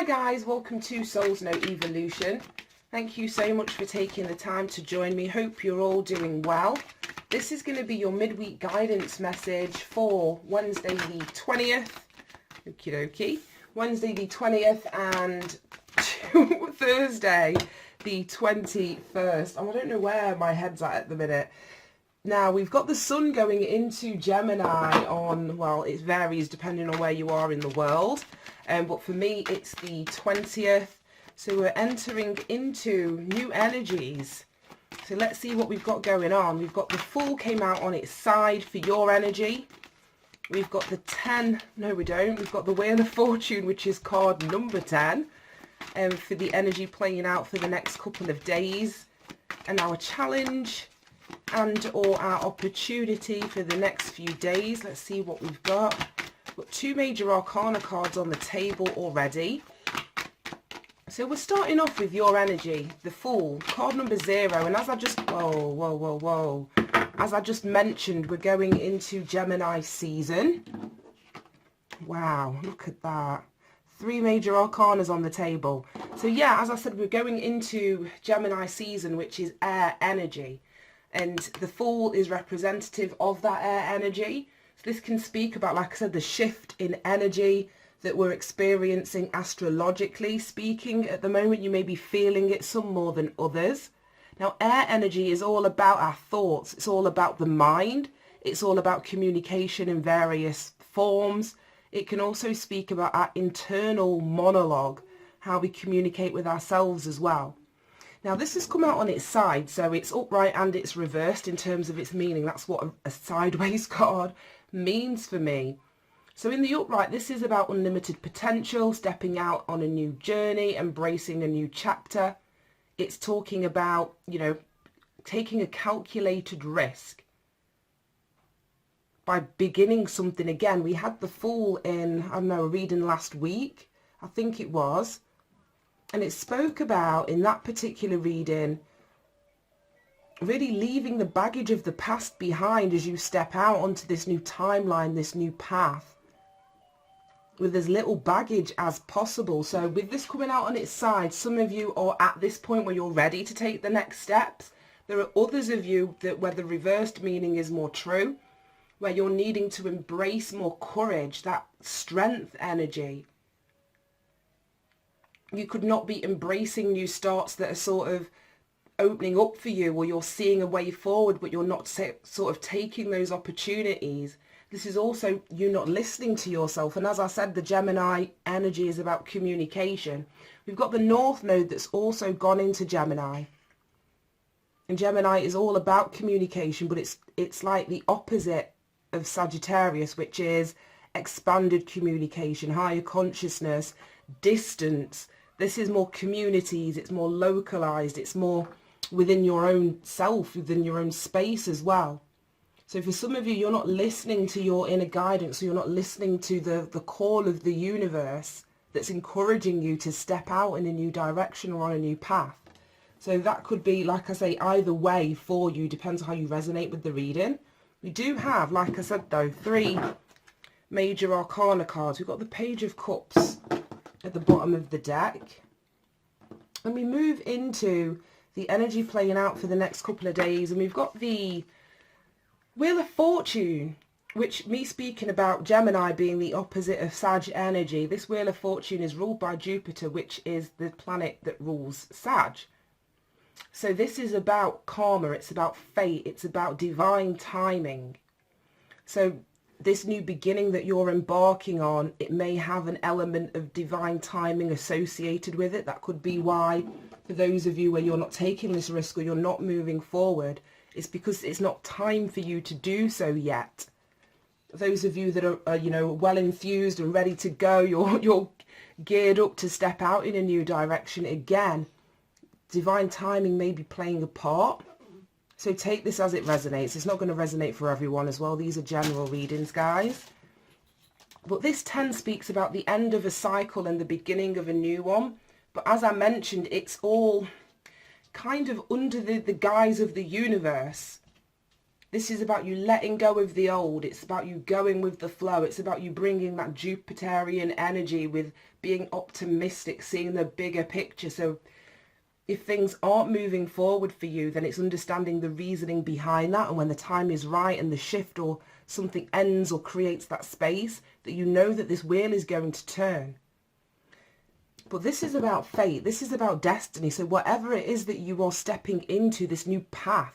guys, welcome to Soul's No Evolution. Thank you so much for taking the time to join me. Hope you're all doing well. This is going to be your midweek guidance message for Wednesday the 20th. Okie dokie. Wednesday the 20th and Thursday the 21st. I don't know where my head's at the minute. Now, we've got the sun going into Gemini on, well, it varies depending on where you are in the world. But for me, it's the 20th. So we're entering into new energies. So let's see what we've got going on. We've got the Fool came out on its side for your energy. We've got the 10. No, we don't. We've got the Wheel of Fortune, which is card number 10. For the energy playing out for the next couple of days. And our challenge and or our opportunity for the next few days. Let's see what we've got. We've got two major arcana cards on the table already. So we're starting off with your energy, the Fool, card number 0. And as I just, whoa. As I just mentioned, we're going into Gemini season. Wow, look at that. 3 major arcanas on the table. So yeah, as I said, we're going into Gemini season, which is air energy. And the Fool is representative of that air energy. So this can speak about, like I said, the shift in energy that we're experiencing astrologically speaking. At the moment, you may be feeling it some more than others. Now, air energy is all about our thoughts. It's all about the mind. It's all about communication in various forms. It can also speak about our internal monologue, how we communicate with ourselves as well. Now, this has come out on its side, so it's upright and it's reversed in terms of its meaning. That's what a sideways card means for me. So in the upright, this is about unlimited potential, stepping out on a new journey, embracing a new chapter. It's talking about, you know, taking a calculated risk by beginning something again. We had the Fool in, I don't know, a reading last week, I think it was. And it spoke about, in that particular reading, really leaving the baggage of the past behind as you step out onto this new timeline, this new path, with as little baggage as possible. So with this coming out on its side, some of you are at this point where you're ready to take the next steps. There are others of you that where the reversed meaning is more true, where you're needing to embrace more courage, that strength energy. You could not be embracing new starts that are sort of opening up for you, or you're seeing a way forward, but you're not sort of taking those opportunities. This is also you not listening to yourself. And as I said, the Gemini energy is about communication. We've got the North Node that's also gone into Gemini. And Gemini is all about communication, but it's like the opposite of Sagittarius, which is expanded communication, higher consciousness, distance. This is more communities, it's more localized, it's more within your own self, within your own space as well. So for some of you, you're not listening to your inner guidance, so you're not listening to the call of the universe that's encouraging you to step out in a new direction or on a new path. So that could be, like I say, either way for you, depends on how you resonate with the reading. We do have, like I said though, 3 major arcana cards. We've got the Page of Cups at the bottom of the deck. And we move into the energy playing out for the next couple of days. And we've got the Wheel of Fortune, which me speaking about Gemini being the opposite of Sag energy. This Wheel of Fortune is ruled by Jupiter, which is the planet that rules Sag. So this is about karma, it's about fate, it's about divine timing. So this new beginning that you're embarking on, it may have an element of divine timing associated with it. That could be why, for those of you where you're not taking this risk or you're not moving forward, it's because it's not time for you to do so yet. Those of you that are you know, well infused and ready to go, you're geared up to step out in a new direction again. Divine timing may be playing a part. So take this as it resonates. It's not going to resonate for everyone as well. These are general readings, guys. But this 10 speaks about the end of a cycle and the beginning of a new one. But as I mentioned, it's all kind of under the guise of the universe. This is about you letting go of the old. It's about you going with the flow. It's about you bringing that Jupiterian energy with being optimistic, seeing the bigger picture. So if things aren't moving forward for you, then it's understanding the reasoning behind that. And when the time is right and the shift or something ends or creates that space, that you know that this wheel is going to turn. But this is about fate. This is about destiny. So whatever it is that you are stepping into, this new path,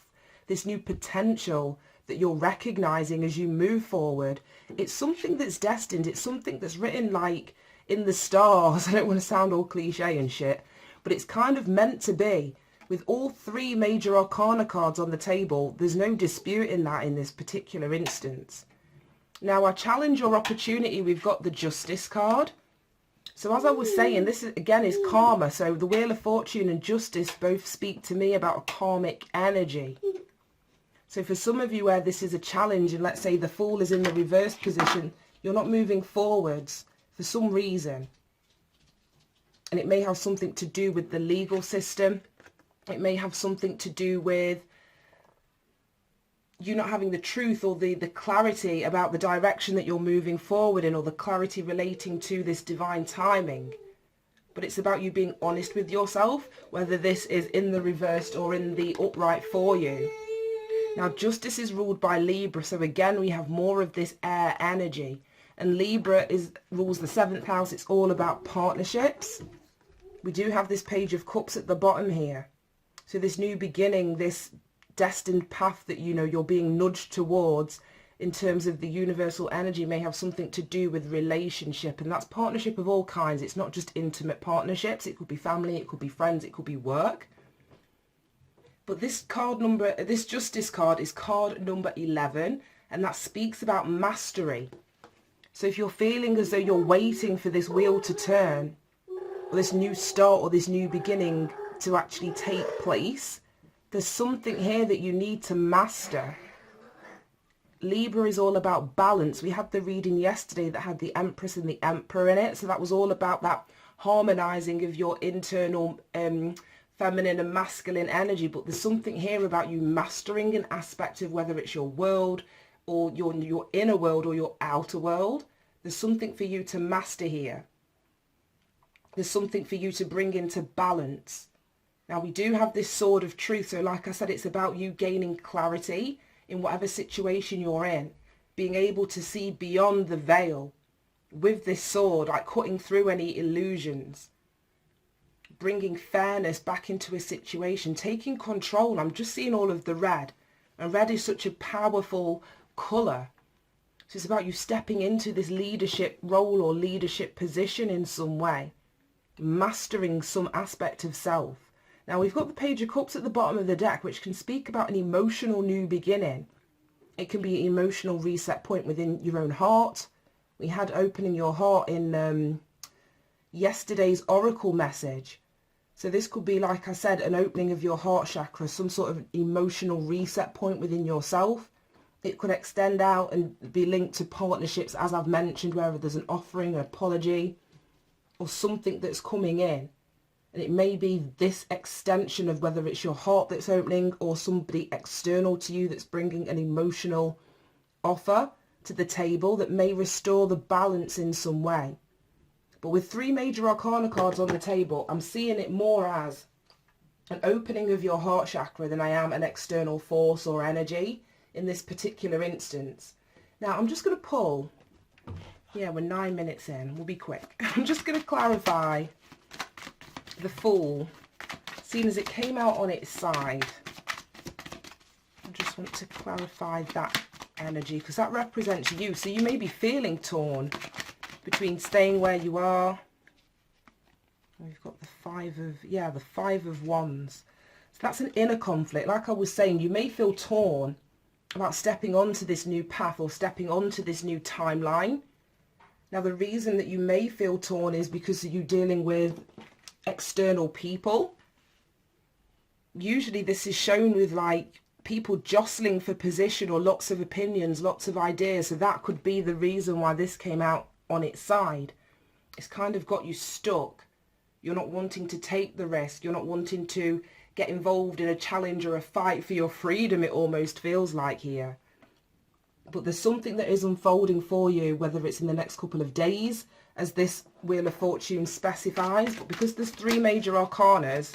this new potential that you're recognizing as you move forward, it's something that's destined. It's something that's written like in the stars. I don't want to sound all cliche and shit, but it's kind of meant to be. With all three major arcana cards on the table, there's no disputing that in this particular instance. Now, our challenge or opportunity, we've got the Justice card. So as I was saying, this is, again, is karma. So the Wheel of Fortune and Justice both speak to me about a karmic energy. So for some of you where this is a challenge, and let's say the Fool is in the reversed position, you're not moving forwards for some reason. And it may have something to do with the legal system. It may have something to do with you not having the truth or the clarity about the direction that you're moving forward in, or the clarity relating to this divine timing. But it's about you being honest with yourself, whether this is in the reversed or in the upright for you. Now, Justice is ruled by Libra, so again, we have more of this air energy. And Libra rules the 7th house. It's all about partnerships. We do have this Page of Cups at the bottom here. So this new beginning, this destined path that you know you're being nudged towards in terms of the universal energy, may have something to do with relationship, and that's partnership of all kinds. It's not just intimate partnerships. It could be family, it could be friends, it could be work. But this Justice card is card number 11, and that speaks about mastery. So if you're feeling as though you're waiting for this wheel to turn, or this new start or this new beginning to actually take place, there's something here that you need to master. Libra is all about balance. We had the reading yesterday that had the Empress and the Emperor in it. So that was all about that harmonizing of your internal feminine and masculine energy. But there's something here about you mastering an aspect of whether it's your world or your inner world or your outer world. There's something for you to master here. There's something for you to bring into balance. Now, we do have this Sword of Truth. So like I said, it's about you gaining clarity in whatever situation you're in, being able to see beyond the veil with this sword, like cutting through any illusions, bringing fairness back into a situation, taking control. I'm just seeing all of the red, and red is such a powerful colour. So it's about you stepping into this leadership role or leadership position in some way, mastering some aspect of self. Now, we've got the Page of Cups at the bottom of the deck, which can speak about an emotional new beginning. It can be an emotional reset point within your own heart. We had opening your heart in yesterday's oracle message. So this could be, like I said, an opening of your heart chakra, some sort of emotional reset point within yourself. It could extend out and be linked to partnerships, as I've mentioned, whether there's an offering, an apology, or something that's coming in. And it may be this extension of whether it's your heart that's opening or somebody external to you that's bringing an emotional offer to the table that may restore the balance in some way. But with three major arcana cards on the table, I'm seeing it more as an opening of your heart chakra than I am an external force or energy in this particular instance. Now, I'm just going to pull. Yeah, we're 9 minutes in. We'll be quick. I'm just going to clarify the Fool, seeing as it came out on its side. I just want to clarify that energy because that represents you. So you may be feeling torn between staying where you are. We've got the Five of Wands. So that's an inner conflict. Like I was saying, you may feel torn about stepping onto this new path or stepping onto this new timeline. Now, the reason that you may feel torn is because you're dealing with external people. Usually this is shown with like people jostling for position or lots of opinions, lots of ideas. So that could be the reason why this came out on its side. It's kind of got you stuck. You're not wanting to take the risk. You're not wanting to get involved in a challenge or a fight for your freedom, it almost feels like here. But there's something that is unfolding for you, whether it's in the next couple of days, as this Wheel of Fortune specifies. But because there's 3 major arcanas,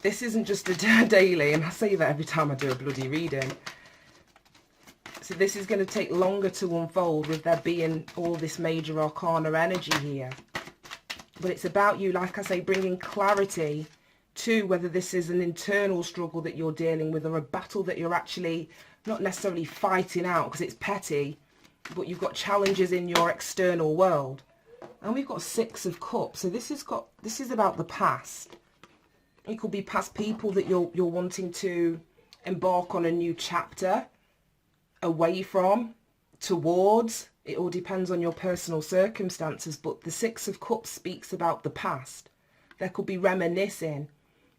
this isn't just a daily, and I say that every time I do a bloody reading. So this is going to take longer to unfold, with there being all this major arcana energy here. But it's about you, like I say, bringing clarity to whether this is an internal struggle that you're dealing with, or a battle that you're actually not necessarily fighting out because it's petty, but you've got challenges in your external world. And we've got 6 of Cups. So this is about the past. It could be past people that you're wanting to embark on a new chapter away from, towards. It all depends on your personal circumstances, but the 6 of Cups speaks about the past. There could be reminiscing,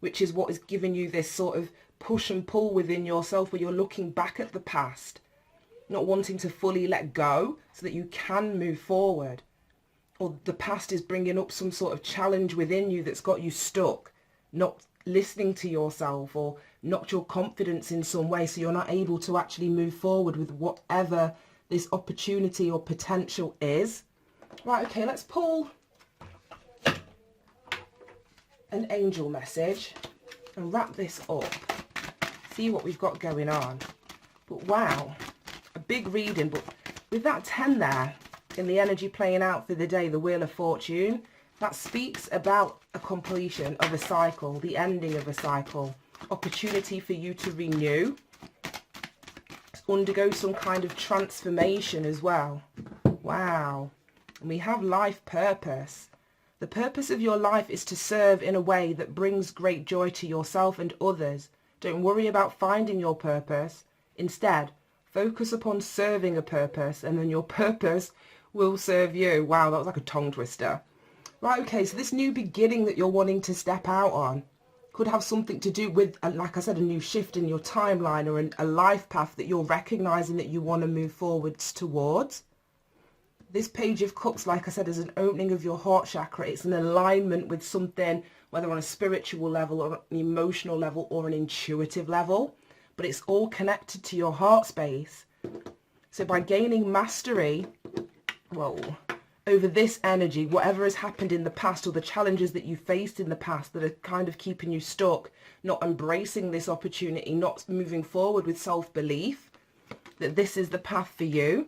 which is what is giving you this sort of push and pull within yourself, where you're looking back at the past, not wanting to fully let go so that you can move forward. Or the past is bringing up some sort of challenge within you that's got you stuck, not listening to yourself, or knocked your confidence in some way, so you're not able to actually move forward with whatever this opportunity or potential is. Right, okay, let's pull an angel message and wrap this up, see what we've got going on. But wow, a big reading. But with that 10 there in the energy playing out for the day, the Wheel of Fortune, that speaks about a completion of a cycle, the ending of a cycle, opportunity for you to renew, undergo some kind of transformation as well. Wow. And we have life purpose. The purpose of your life is to serve in a way that brings great joy to yourself and others. Don't worry about finding your purpose. Instead, focus upon serving a purpose, and then your purpose will serve you. Wow, that was like a tongue twister. Right, okay, so this new beginning that you're wanting to step out on could have something to do with, like I said, a new shift in your timeline, or a life path that you're recognizing that you want to move forwards towards. This Page of Cups, like I said, is an opening of your heart chakra. It's an alignment with something, whether on a spiritual level or an emotional level or an intuitive level, but it's all connected to your heart space. So by gaining mastery, over this energy, whatever has happened in the past, or the challenges that you faced in the past that are kind of keeping you stuck, not embracing this opportunity, not moving forward with self-belief that this is the path for you.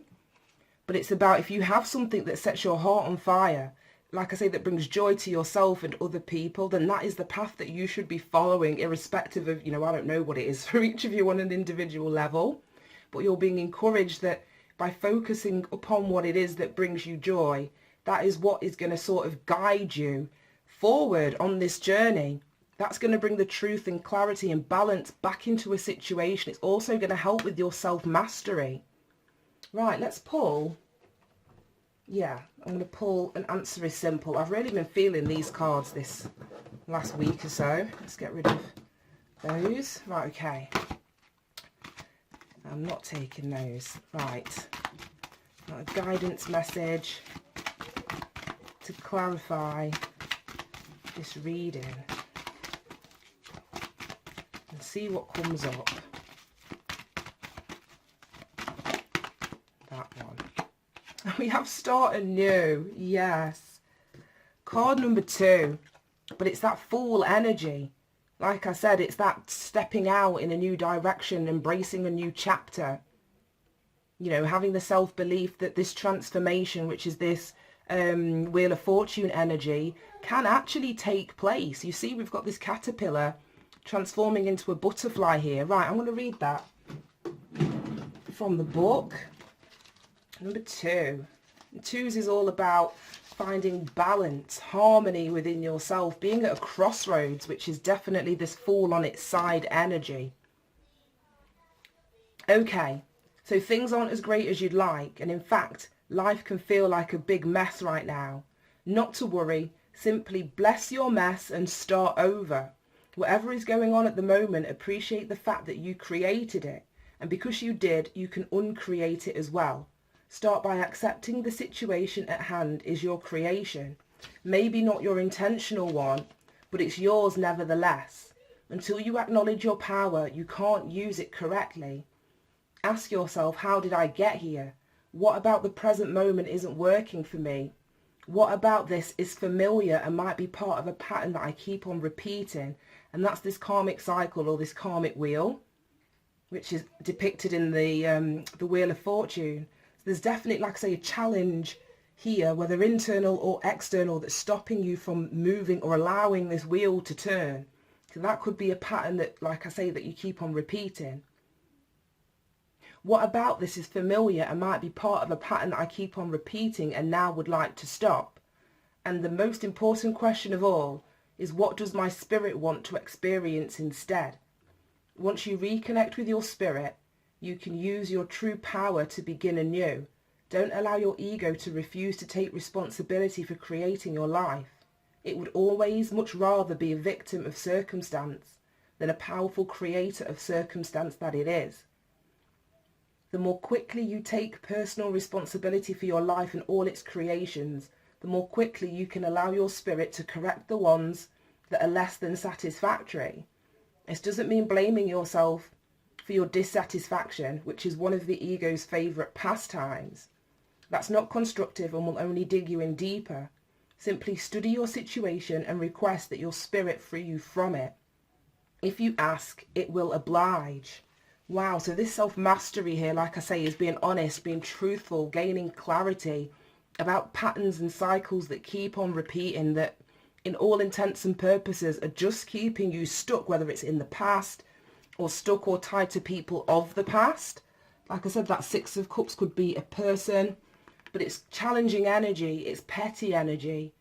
But it's about, if you have something that sets your heart on fire, like I say, that brings joy to yourself and other people, then that is the path that you should be following, irrespective of, I don't know what it is for each of you on an individual level. But you're being encouraged that by focusing upon what it is that brings you joy, that is what is going to sort of guide you forward on this journey. That's going to bring the truth and clarity and balance back into a situation. It's also going to help with your self-mastery. Right, let's pull. Yeah, I'm going to pull an answer is simple. I've really been feeling these cards this last week or so. Let's get rid of those. Right, okay. I'm not taking those. Right. Got a guidance message to clarify this reading and see what comes up. That one. We have start anew. Yes. Card number 2. But it's that Fool energy. Like I said, it's that stepping out in a new direction, embracing a new chapter. Having the self-belief that this transformation, which is this Wheel of Fortune energy, can actually take place. You see, we've got this caterpillar transforming into a butterfly here. Right, I'm going to read that from the book. Number 2. 2s is all about finding balance, harmony within yourself, being at a crossroads, which is definitely this Fool on its side energy. Okay, so things aren't as great as you'd like, and in fact, life can feel like a big mess right now. Not to worry, simply bless your mess and start over. Whatever is going on at the moment, appreciate the fact that you created it, and because you did, you can uncreate it as well. Start by accepting the situation at hand is your creation. Maybe not your intentional one, but it's yours nevertheless. Until you acknowledge your power, you can't use it correctly. Ask yourself, how did I get here? What about the present moment isn't working for me? What about this is familiar and might be part of a pattern that I keep on repeating? And that's this karmic cycle, or this karmic wheel, which is depicted in the Wheel of Fortune. So there's definitely, like I say, a challenge here, whether internal or external, that's stopping you from moving or allowing this wheel to turn. So that could be a pattern that, like I say, that you keep on repeating. What about this is familiar and might be part of a pattern that I keep on repeating and now would like to stop? And the most important question of all is, what does my spirit want to experience instead? Once you reconnect with your spirit, you can use your true power to begin anew. Don't allow your ego to refuse to take responsibility for creating your life. It would always much rather be a victim of circumstance than a powerful creator of circumstance that it is. The more quickly you take personal responsibility for your life and all its creations, the more quickly you can allow your spirit to correct the ones that are less than satisfactory. This doesn't mean blaming yourself for your dissatisfaction, which is one of the ego's favourite pastimes. That's not constructive and will only dig you in deeper. Simply study your situation and request that your spirit free you from it. If you ask, it will oblige. Wow, so this self-mastery here, like I say, is being honest, being truthful, gaining clarity about patterns and cycles that keep on repeating, that in all intents and purposes are just keeping you stuck, whether it's in the past or stuck or tied to people of the past. Like I said, that Six of Cups could be a person, but it's challenging energy, it's petty energy.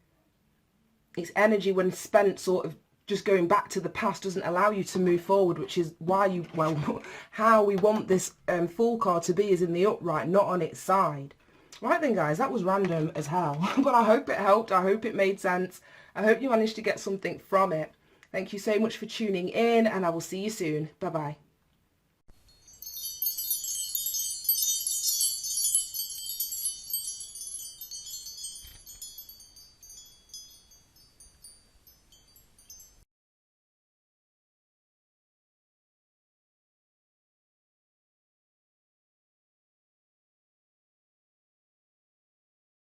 It's energy when spent sort of just going back to the past doesn't allow you to move forward, which is why you, well, how we want this Fool card to be is in the upright, not on its side. Right then, guys, that was random as hell, but I hope it helped. I hope it made sense. I hope you managed to get something from it. Thank you so much for tuning in, and I will see you soon. Bye-bye.